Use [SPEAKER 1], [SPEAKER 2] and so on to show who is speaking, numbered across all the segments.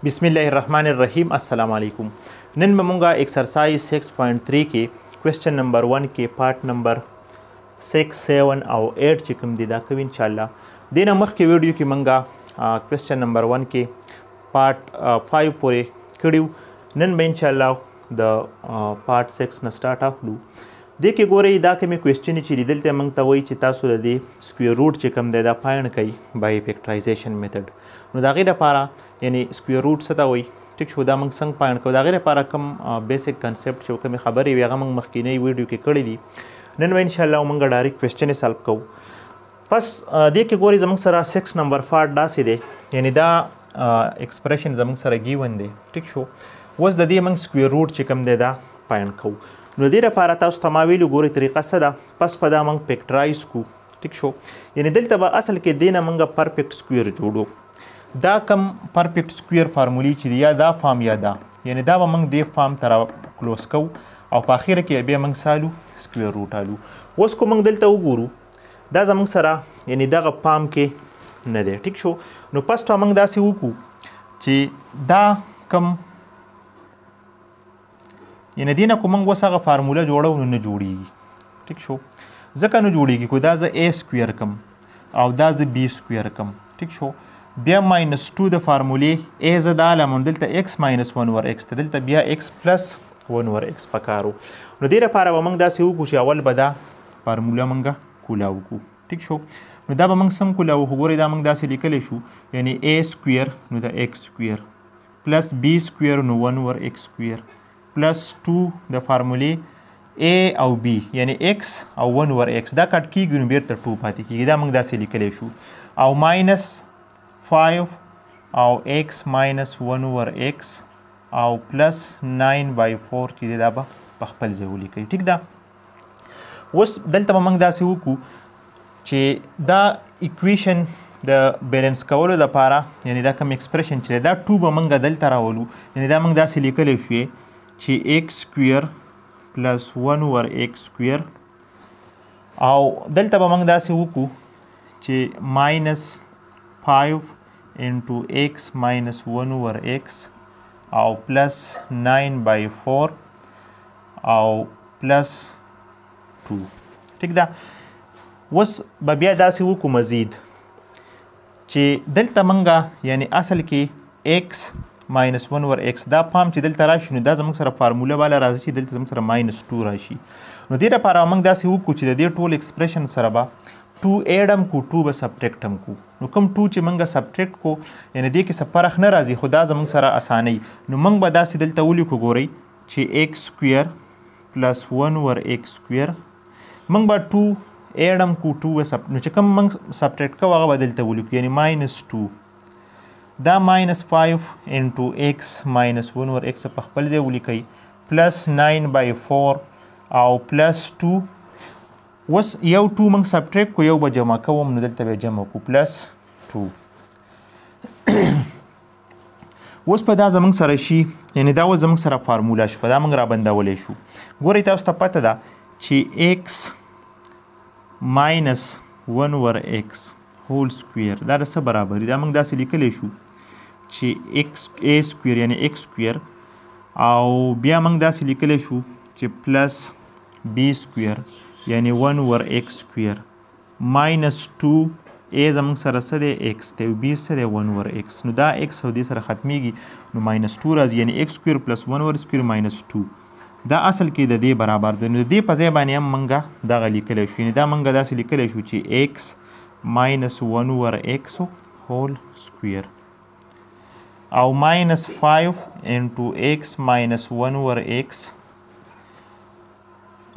[SPEAKER 1] بسم الله الرحمن الرحیم. السلام علیکم. نن مونږه ایکسرسایز 6.3 کې کوېسچن نمبر 1 کې پارت نمبر 6 7 او 8 چې کوم دي دا کوي ان شاء الله. دینه مخکې ویډیو کې مونږه کوېسچن نمبر 1 کې پارت 5 پورې کړیو. نن به ان شاء الله د پارت 6 نه سٹارټ اخلو. دې کې ګورئ دا کومې کوېسچن چې دي دلته مونږ ته وایي چې تاسو د دې سکویر روټ چې کوم دی دا فایند کوئ بای فیکټرایزیشن میتھډ. نو د هغې دپاره یعنی سکویر روټ څه ته وایي ټیک شو، دا موږ څنګه فایند کوو. د هغې دپاره کوم بیسک کنسپټ چې کومې خبرې وي هغه موږ مخکینۍ ویډیو کې کړي دي. نن به انشاءالله موږ ډایرکټ کوېسچن یې سالو کوو. پس دې کې ګورئ زموږ سره 6 نمبر پارټ داسې دی، یعنی دا ایکسپریشن زموږ سره ګیون دی ټیک شو. اوس د دې موږ سکویر روټ چې کوم دی دا فایند کوو. نو دې لپاره تاسو ته ما ویلو ګورئ طریقه څه ده. پس په دا موږ فیکټرایز کوو ټیک شو، یعنی دلته به اصل کې دې نه موږ پرفیکټ سکویر جوړو. دا کم پرفیکټ سکویر فارمولی چې دی یا دا فارم یا دا، یعنی دا به موږ دې فارم ته را کلوز کوو او په اخره کې بیا موږ سالو سکویر روټ الو. اوس کو موږ دلته وګورو دا زموږ سره یعنی دغه فارم کې نه دی ټیک شو. نو پس ته موږ داسې وکړو چې دا کم یعنی دې نه کو موږ اوس هغه فارموله جوړو نو نه جوړیږي ټیک شو. ځکه نه جوړیږي کو دا زه a سکویر کم او دا زه b سکویر کم ټیک شو. بیا ماینس 2 د فارمولې a زه دا علم دلته x ماینس 1 ور x ته دلته بیا x پلس 1 ور x پکارو. نو دې لپاره به موږ داسې وکړو چې اول به دا فارموله موږ کولاو کړو ټیک شو. نو دا به موږ څنګه کولاو خو ګورئ دا موږ داسې لیکلی شو، یعنی a سکویر نو د x سکویر پلس b سکویر نو 1 ور x سکویر پلس 2 د فارمولې a او b یعنی x او 1 ور x دا کټ کیږي نو بیرته 2 پاتې کیږي. دا موږ داسې لیکلی شو او ماینس 5 او x ماینس 1 ور x او پلس 9 بای 4 چې دی دا به په خپل ځای ولیکئ ټیک ده. اوس دلته به موږ داسې وکړو چې دا اکویشن د بیلنس کولو لپاره یعنی دا کوم ایکسپریشن چې دا 2 به موږ دلته راولو، یعنی دا موږ داسې لیکلی شوې چې x سکویر پلس 1 ور x سکویر او دلته به موږ داسې وکړو چې ماینس 5 into x minus 1 over x او plus 9 by 4 او plus 2 ٹھیک ده. اوس به بیا داسې وکړو مزید چې دلته منګه یعنی اصل کې x minus 1 over x دا فارم چې دلته راشي نو دا زموږ سره فارموله والا راځي چې دلته زموږ سره ماینس 2 راشي. نو دې لپاره موږ داسې وکړو چې د دې ټول ایکسپریشن سره به 2 ایډم کو 2 به سبټریکټم کو. نو کوم 2 چې موږ سبټریکټ کو یعنی دې کې څه فرق نه راځي، خو دا زموږ سره اسانۍ. نو موږ به داسې دلته ولیکو ګورئ چې x سکویر پلس 1 ور x سکویر موږ به 2 ایډم کو 2 به نو چې کوم موږ سبټریکټ کوو هغه به دلته ولیکو یعنی ماینس 2 دا ماینس 5 انټو x ماینس 1 ور x په خپل ځای ولیکئ پلس 9 بای 4 او پلس 2. اوس یو 2 موږ سبټریکټ کو یو به جمع کوم نو دلته به جمع کو پلس 2. اوس په دا زموږ سره شي یعنی دا اوس زموږ سره فارموله شوه، دا موږ را بندولی شو. ګورئ تاسو ته پته ده چې x ماینس 1 ور x هول سکویر دا د څه برابر دی. دا موږ داسې لیکلی شو چې x a سکویر یعنی x سکویر او بیا موږ داسې لیکلی شو چې پلس b سکویر یعنی 1 ور x سکویر ماینس 2 a زموږ سره څه دی x دی او b څه دی 1 ور x. نو دا x او دې سره ختمیږي نو ماینس 2 راځي یعنی x سکویر پلس 1 ور سکویر ماینس 2 دا اصل کې د دې برابر دی. نو د دې په ځای باندې هم موږ دغه لیکلی شو، یعنی دا موږ داسې لیکلی شو چې x ماینس 1 ور x هول سکویر او ماینس 5 انټو x ماینس 1 ور x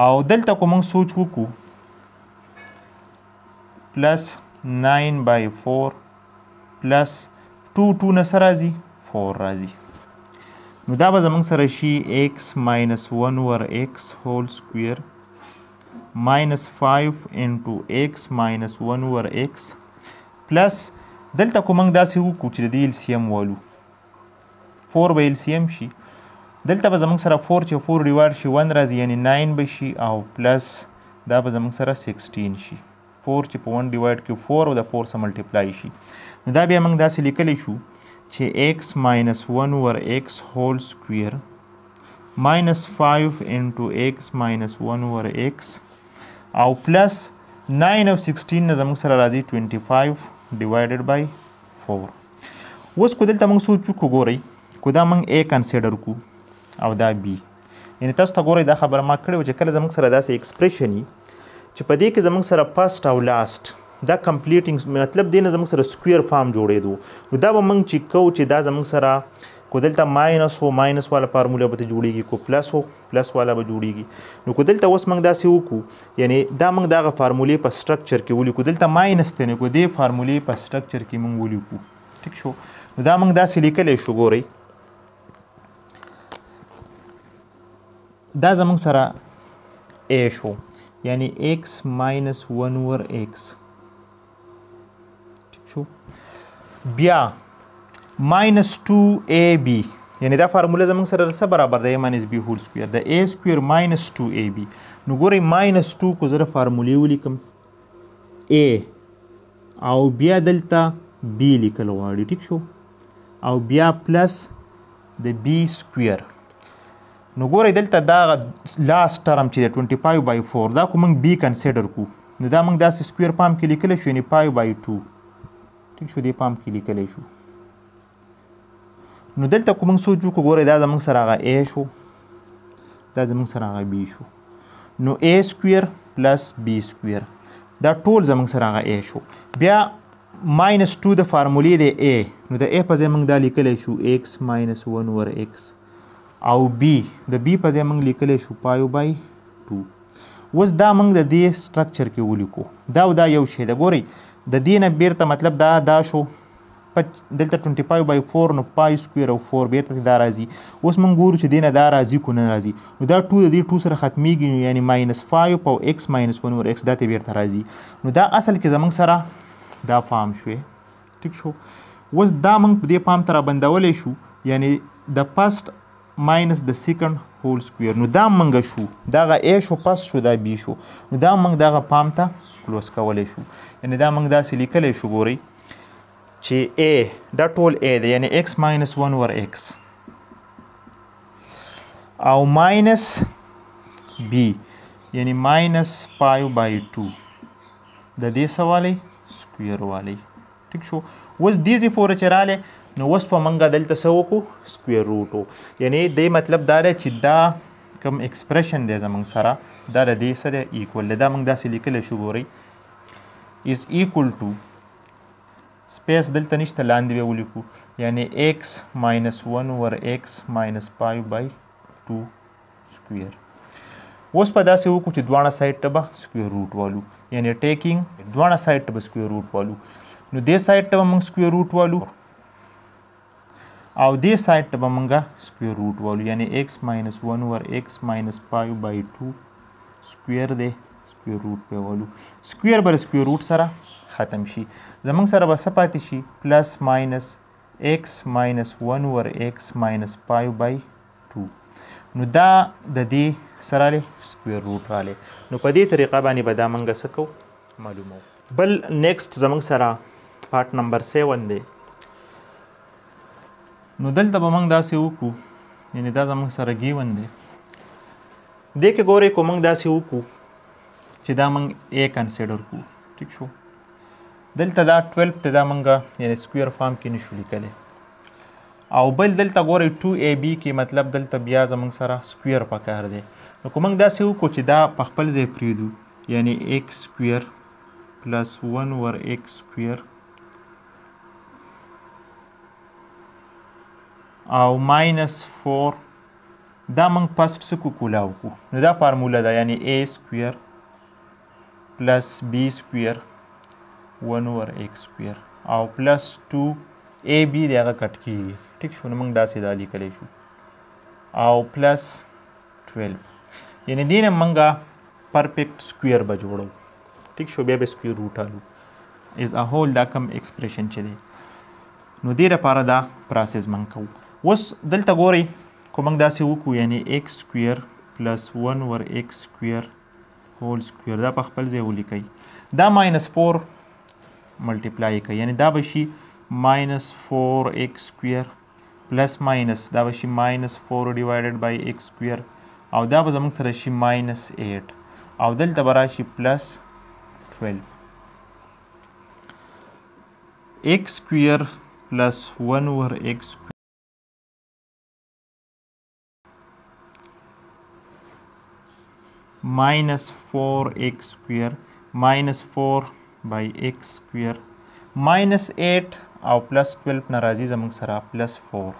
[SPEAKER 1] او دلته کو موږ سوچ وکړو پلس 9 بای 4 پلس 2 2 نه څه راځي 4 راځي. نو دا به زموږ سره شي x ماینس 1 ور x هول سکویر ماینس 5 انټو x ماینس 1 ور x پلس دلته کو موږ داسې وکړو چې د دې LCM والو 4 به LCM شي. دلته به زموږ سره 4 چې 4 ډیوایډ شي 1 راځي یعنی 9 به شي او پلس دا به زموږ سره 16 شي. 4 چې په 1 ډیوایډ کې 4 او د 4 سره ملټیپلای شي. نو دا بیا موږ داسې لیکلی شو چې x minus 1 over x whole square minus 5 into x minus 1 over x او plus 9 او 16 نه زموږ سره راځي 25 divided by 4. اوس کو دلته موږ سوچ وکړو ګورئ کو دا موږ a کنسیډر کو او دا b یعنی تاسو ته ګورئ دا خبره ما کړې وه چې کله زموږ سره داسې ایکسپریشن وي چې په دې کې زموږ سره فسټ او لاست دا کمپلیټینګ مطلب دی نه زموږ سره سکویر فارم جوړېدو نو دا به موږ چې کوو چې دا زموږ سره کو دلته ماینس هو ماینس والا فارموله به جوړیږي کو پلس هو پلس والا به جوړیږي نو کو دلته اوس موږ داسې وکړو یعنی دا موږ دغه فارمولې په سټرکچر کې ولیکو دلته ماینس دی نو کو دې فارمولې په سټرکچر کې موږ ولیکو ټیک شو نو دا موږ داسې لیکلی شو ګورئ دا زموږ سره a شو یعنی x minus 1 over x ٹھیک شو بیا minus 2ab یعنی دا فارموله زموږ سره څه برابر ده a minus b whole square د a square minus 2ab نو ګورئ minus 2 کو زه فارمولې ولیکم a او بیا دلته b لیکل غواړي ټیک شو او بیا پلس د b square نو ګورئ دلته دا لاست ټرم چې دی 25 by 4 دا کو موږ بی کنسیډر کو نو دا موږ داسې سکویر پام کې لیکلی شو یعنې 5 by 2 ټیک شو دې پام کې لیکلی شو نو دلته کو موږ سوچ وکړو ګورئ دا زموږ سره هغه a شو دا زموږ سره هغه b شو نو a سکویر پلس b سکویر دا ټول زموږ سره هغه a شو بیا minus 2 د فارمولې دی a نو د a په ځای موږ دا لیکلی شو x minus 1 over x او b د b په ځای موږ لیکلی شو 5 by 2 اوس دا موږ د دې سټرکچر کې ولیکو دا او دا یو شی ده ګورئ د دې نه بیرته مطلب دا شو دلته 25 by 4 نو 5 سکویر او 4 بیرته دا راځي اوس موږ ګورو چې دې نه دا راځي کو نه راځي نو دا 2 د دې 2 سره ختمیږي یعنی minus 5 او x minus 1 over x دا ته بیرته راځي نو دا اصل کې زموږ سره دا فارم شوې ټیک شو اوس دا موږ په دې فارم ته رابندولی شو یعنی د فسټ ماینس د سیکنډ هول سکویر نو دا منګه شو دغه a شو پس شو دا b شو نو دا منګ دغه پام ته کلوز کولی شو یعنی دا منګ داسې لیکلی شو ګورئ چې a دا ټول a دی یعنی x minus 1 over x او minus b یعنی minus 5 by 2 د دې څه والی سکویر والی ټیک شو اوس دې پورې چې رالی نو اوس په منګه دلته څه وکړو سکویر روټ و یعنی دې مطلب دا دی چې دا کوم ایکسپریشن دی زموږ سره دا د دې څه دی ایکول دی دا موږ داسې لیکلی شو ګورئ از ایکول ټو سپیس دلته نشته لاندې به ولیکو یعنی x minus 1 over x minus 5 by 2 سکویر اوس په داسې وکړو چې دواړه سایډ ته به سکویر روټ والو یعنی ټیکینګ دواړه سایډ ته به سکویر روټ والو نو دې سایډ ته به موږ سکویر روټ والو او دې سایډ ته به موږ سکویر روټ والو یعنی x minus 1 over x minus 5 by 2 سکویر دی سکویر روټ پې والو سکویر به سکویر روټ سره ختم شي زموږ سره به څه پاتې شي پلس ماینس x minus 1 over x minus 5 by 2 نو دا د دې سره رالی سکویر روټ رالی نو په دې طریقه باندې به دا موږ څه کوو معلومو بل نیکسټ زموږ سره پارت نمبر 7 دی نو دلته به موږ داسې وکړو یعنی دا زموږ سره ګیون دی دې کې ګورئ کو موږ داسې وکړو چې دا موږ a کنسیډر کړو ټیک شو دلته دا 12 ته دا موږ یعنی سکویر فارم کې نشو لیکلی او بل دلته ګورئ 2ab کې مطلب دلته بیا زموږ سره سکویر پکار دی نو که موږ داسې وکړو چې دا په خپل ځای پرېږدو یعنی x سکویر پلس 1 over x سکویر او minus 4 دا موږ فسټ څه کو کولاو کو نو دا فارموله ده یعنی a سکویر پلس b سکویر 1 over x سکویر او پلس 2ab دی هغه کټ کېږي ټیک شو نو موږ داسې دا لیکلی شو او پلس 12 یعنی دې نه موږ پرفیکټ سکویر به جوړو ټیک شو بیا به سکویر روټ الو از ا هول دا کم ایکسپریشن چې دی نو دې لپاره دا پروسس موږ کوو اوس دلته ګورئ کو موږ داسې وکړو یعنی x سکویر پلس 1 over x سکویر هول سکویر دا په خپل ځای ولیکئ دا minus 4 ملټیپلای کوي یعنی دا به شي minus 4x square plus minus دا به شي minus 4 divided by x square او دا به زموږ سره شي minus 8 او دلته به راشي plus 12 x square plus 1 over x square minus 4x square minus 4 by x square minus 8 او plus 12 نه راځي زموږ سره plus 4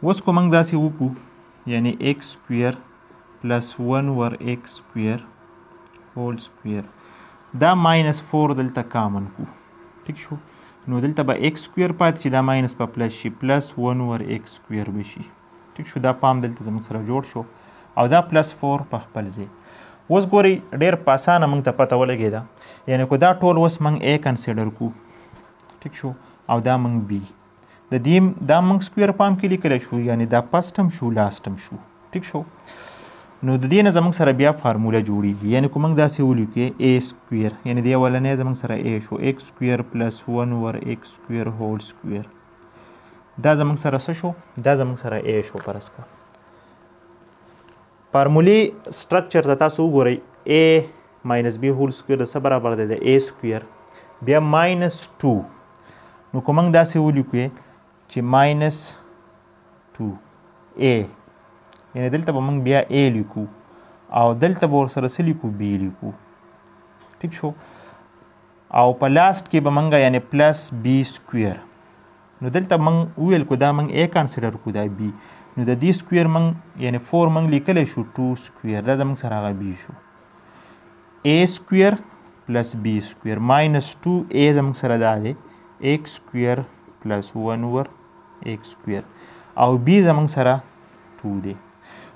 [SPEAKER 1] اوس کو موږ داسې وکړو یعنی x square plus 1 over x square whole square دا minus 4 دلته کامن کو ٹھیک شو نو دلته به x square پاتې شي دا minus په plus شي plus 1 over x square به شي ٹھیک شو دا پام دلته زموږ سره جوړ شو او دا plus 4 په خپل ځای اوس ګورئ ډېر په اسانه موږ ته پته ولګېده یعنې کو دا ټول اوس موږ A کنسیډر کو ټیک شو او دا موږ B د دې دا موږ سکویر پام کې لیکلی شو یعنې دا فسټ هم شو لاست هم شو ټیک شو نو د دې نه زموږ سره بیا فارموله جوړیږي یعنې کو موږ داسې ولیکو A سکویر یعنې دې اولنی زموږ سره A شو x سکویر پلس 1 over x سکویر هول سکویر دا زموږ سره څه شو دا زموږ سره A شو فرض کا فارمولې سټرکچر ته تاسو وګورئ A minus B هول سکویر د څه برابر دی د A سکویر بیا minus 2 نو که موږ داسې ولیکو چې minus 2 A یعنې دلته به موږ بیا A لیکو او دلته به ورسره څه لیکو B لیکو ټیک شو او په لاست کې به موږ یعنې پلس B سکویر نو دلته موږ وویل کو دا موږ A کنسیډر کو دا B نو د دې سکویر موږ یعنې 4 موږ لیکلی شو 2 سکویر دا زموږ سره هغه B شو A سکویر پلس B سکویر ماینس 2 A زموږ سره دا دی x سکویر پلس 1 over x سکویر او B زموږ سره 2 دی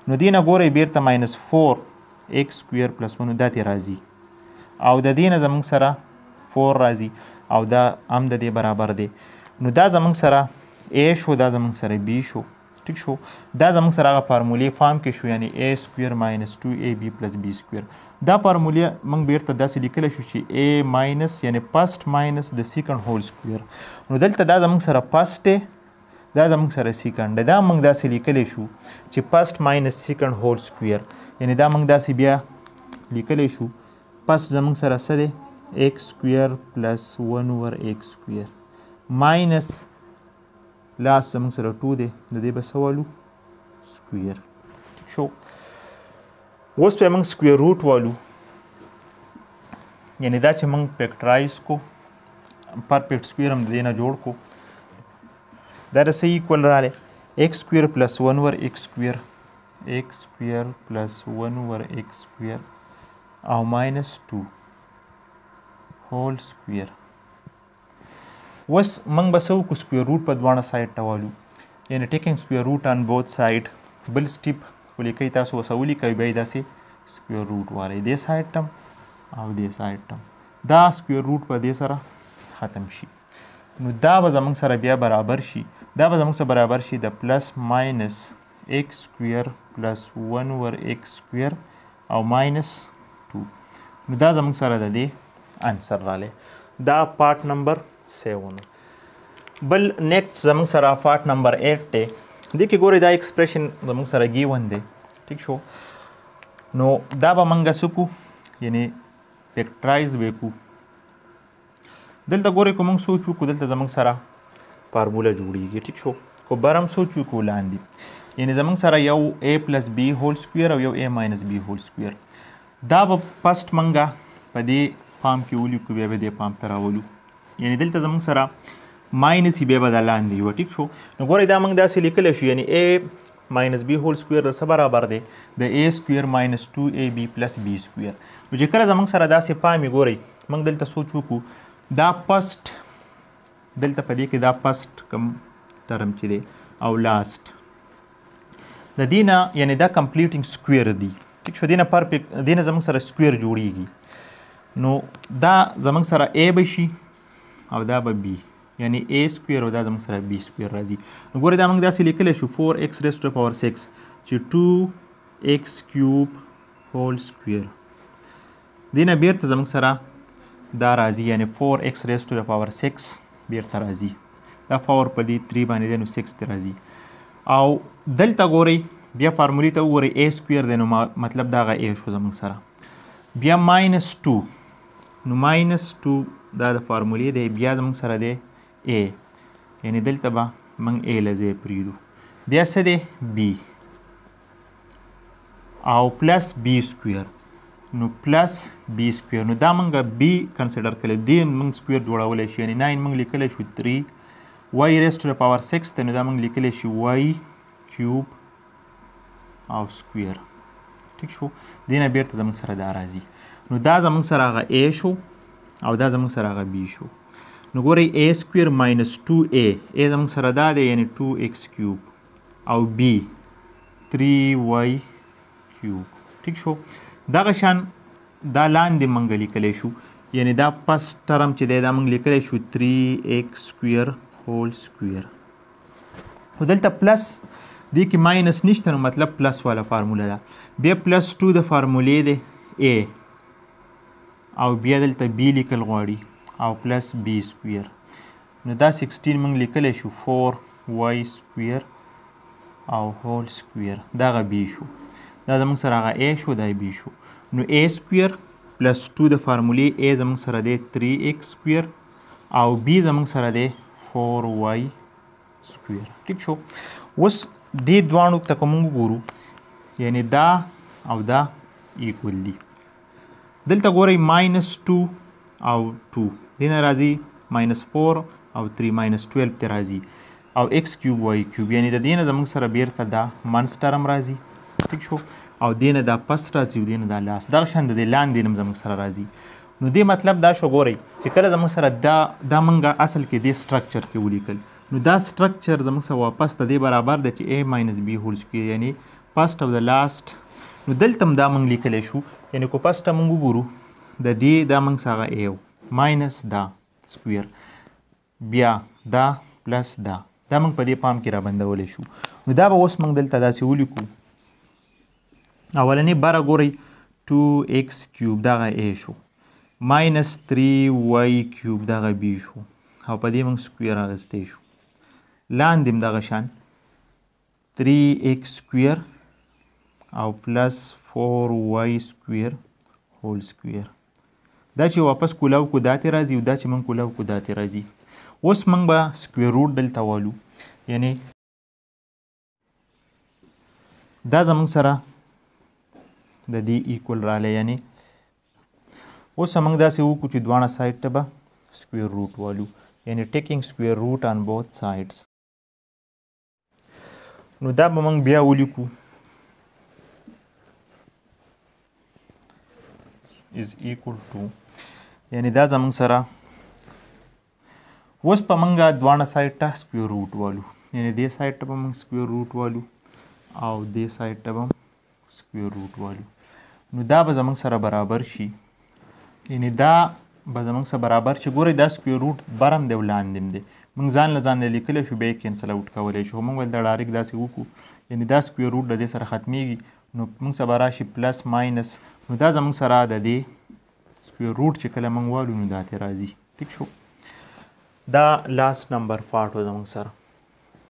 [SPEAKER 1] نو دې نه ګورئ بیرته ماینس 4 x سکویر پلس 1 دا ترې راځي او د دې نه زموږ سره 4 راځي او دا هم د دې برابر دی نو دا زموږ سره A شو دا زموږ سره B شو ٹھیک شو دا زموږ سره هغه فارمولې فارم کې شو یعنی A سکویر ماینس 2AB پلس B سکویر دا فارمولې موږ بیرته داسې لیکلی شو چې A ماینس یعنی فسټ ماینس د سیکنډ هول سکویر نو دلته دا زموږ سره فسټ دی دا زموږ سره سیکنډ دی دا موږ داسې لیکلی شو چې فسټ ماینس سیکنډ هول سکویر یعنی دا موږ داسې بیا لیکلی شو فسټ زموږ سره څه دی x سکویر پلس 1 over x سکویر ماینس لاس زموږ سره 2 دی د دې به څه والو سکویر ټیک شو اوس به موږ سکویر روټ والو یعنې دا چې موږ فیکټرایز کو پرفیکټ سکویر هم د دې نه جوړ کو دا د څه ایکول رالی x سکویر پلس 1 over x سکویر x سکویر پلس 1 over x سکویر او ماینس 2 هول سکویر اوس موږ به څه وکړو سکویر روټ په دواړه سایډ ته والو یعنې ټیکنګ سکویر روټ آن بوث سایډ بل سټیپ ولیکئ تاسو ورسره ولیکئ بیا یې داسې سکویر روټ والئ دې سایډ ته او دې سایډ ته دا سکویر روټ په دې سره ختم شي نو دا به زموږ سره بیا برابر شي دا به زموږ سره برابر شي د پلس ماینس x سکویر پلس 1 over x سکویر او ماینس 2 نو دا زموږ سره د دې انسر رالی دا پارټ نمبر 7 بل نیکسٹ زموږ سره پارټ نمبر 8 دی دې کې ګورئ دا ایکسپریشن زموږ سره ګیون دی ټیک شو نو دا به موږ څه کړو یعنې فیکټرایز به یې کړو دلته ګورئ که موږ سوچ وکړو دلته زموږ سره فارموله جوړیږي ټیک شو که بر هم سوچ وکړو لاندې یعنې زموږ سره یو A پلس B هول سکویر او یو A ماینس B هول سکویر دا به فسټ موږ په دې فارم کې ولیکو بیا به دې فارم ته راولو یعنې دلته زموږ سره ماینس یې بیا به دا لاندې یوه ټیک شو نو ګورئ دا موږ داسې لیکلی شو یعنې A ماینس B هول سکویر د څه برابر دی د A سکویر ماینس 2AB پلس B سکویر نو چې کله زموږ سره داسې فارم یې ګورئ موږ دلته سوچ وکړو دا فسټ دلته په دې کې دا فسټ کم ټرم چې دی او لاست د دې نه یعنې دا کمپلیټینګ سکویر دی ټیک شو دې نه پرفیکټ دې نه زموږ سره سکویر جوړیږي نو دا زموږ سره A به شي او دا به B یعنی A سکویر او دا زموږ سره B سکویر راځي نو ګورئ دا موږ داسې لیکلی شو 4x raised to the power 6 چې 2x کیوب هول سکویر دې نه بیرته زموږ سره دا راځي یعنی 4x raised to the power 6 بیرته راځي دا 4 په دې 3 باندې دی نو 6 ته راځي او دلته ګورئ بیا فارمولې ته وګورئ a سکویر دی نو مطلب دغه a شو زموږ سره بیا -2 نو -2 دا د فارمولې دی بیا زموږ سره دی a یعنی دلته به موږ a له ځای پرېږدو بیا څه دی b او پلس b سکویر نو پلس b سکویر نو دا موږ b کنسیډر کړی دی موږ سکویر جوړولی شو یعنی 9 موږ لیکلی شو 3 y raised to the power 6 ته نو دا موږ لیکلی شو y کیوب او سکویر ټیک شو دې نه بیرته زموږ سره دا راځي نو دا زموږ سره هغه a شو او دا زموږ سره هغه b شو نو ګورئ a سکویر ماینس 2a زموږ سره دا دی یعنی 2x کیوب او b 3y کیوب ټیک شو دغه شان دا لاندې موږ لیکلی شو یعنی دا فسټ ټرم چې دی دا موږ لیکلی شو 3x سکویر هول سکویر خو دلته پلس دې کې ماینس نشته نو مطلب پلس والا فارموله ده بیا +2 د فارمولې دی a او بیا دلته b لیکل غواړي او پلس b سکویر نو دا 16 موږ لیکلی شو 4y سکویر او هول سکویر دغه b شو دا زموږ سره هغه a شو دا b شو نو a سکویر +2 د فارمولې a زموږ سره دی 3x سکویر او b زموږ سره دی 4y سکویر ټیک شو اوس دې دواړو ته که موږ وګورو یعنی دا او دا ایکول دي دلته ګورئ -2 او 2 دې نه راځي -4 او 3 -12 ته راځي او x کیوب y کیوب یعنی د دې نه زموږ سره بیرته دا منځ ټرم راځي ټیک شو او دې نه دا پس راځي او دې نه دا لاس دغه شان د دې لاندې نه زموږ سره راځي نو دې مطلب دا شو ګورئ چې کله زموږ سره دا موږ اصل کې دې سټرکچر کې ولیکل نو دا سټرکچر زموږ سره واپس د دې برابر دی چې a - b هول سکویر یعنی فرسټ او د لاست نو دلته هم دا موږ لیکلی شو یعنی کو فرسټ موږ وګورو د دې دا موږ سره a ماینس دا سکویر بیا دا پلس دا موږ په دې پام کې را بندولی شو نو دا به اوس موږ دلته داسې ولیکو اولنی بره ګورئ 2x کیوب دغه a شو -3y کیوب دغه b شو او په دې موږ سکویر اخیستی شو لاندې هم دغه شان 3x سکویر او پلس 4y سکویر هول سکویر دا چې واپس کولاو کو داتې راځي او دا چې موږ کولاو کو داتې راځي اوس موږ به سکویر روټ دلته والو یعنی دا زموږ سره د دې ایکول رالی یعنی اوس موږ داسې وکړو چې دواړه سایډ ته به سکویر روټ والو یعنی ټیکینګ سکویر روټ آن بوث سایډز نو دا به موږ بیا ولیکو is equal to یعنی دا زموږ سره اوس په موږ دواړه سایډ ته سکویر روټ والو یعنی دې سایډ ته به موږ سکویر روټ والو او دې سایډ ته به سکویر روټ والو نو دا به زموږ سره برابر شي یعنی دا به زموږ سره برابر چې ګورئ دا سکویر روټ برم دی او لاندې هم دی موږ ځان له لیکلی شو بیا یې کینسل اوټ کولی شو موږ ولته ډایرکټ داسې وکړو یعنی دا سکویر روټ د دې سره ختمیږي نو موږ سره به راشي پلس ماینس نو دا زموږ سره د دې سکویر روټ چې کله موږ والو نو دا ترې راځي ټیک شو دا لاست نمبر پارټ و زموږ سره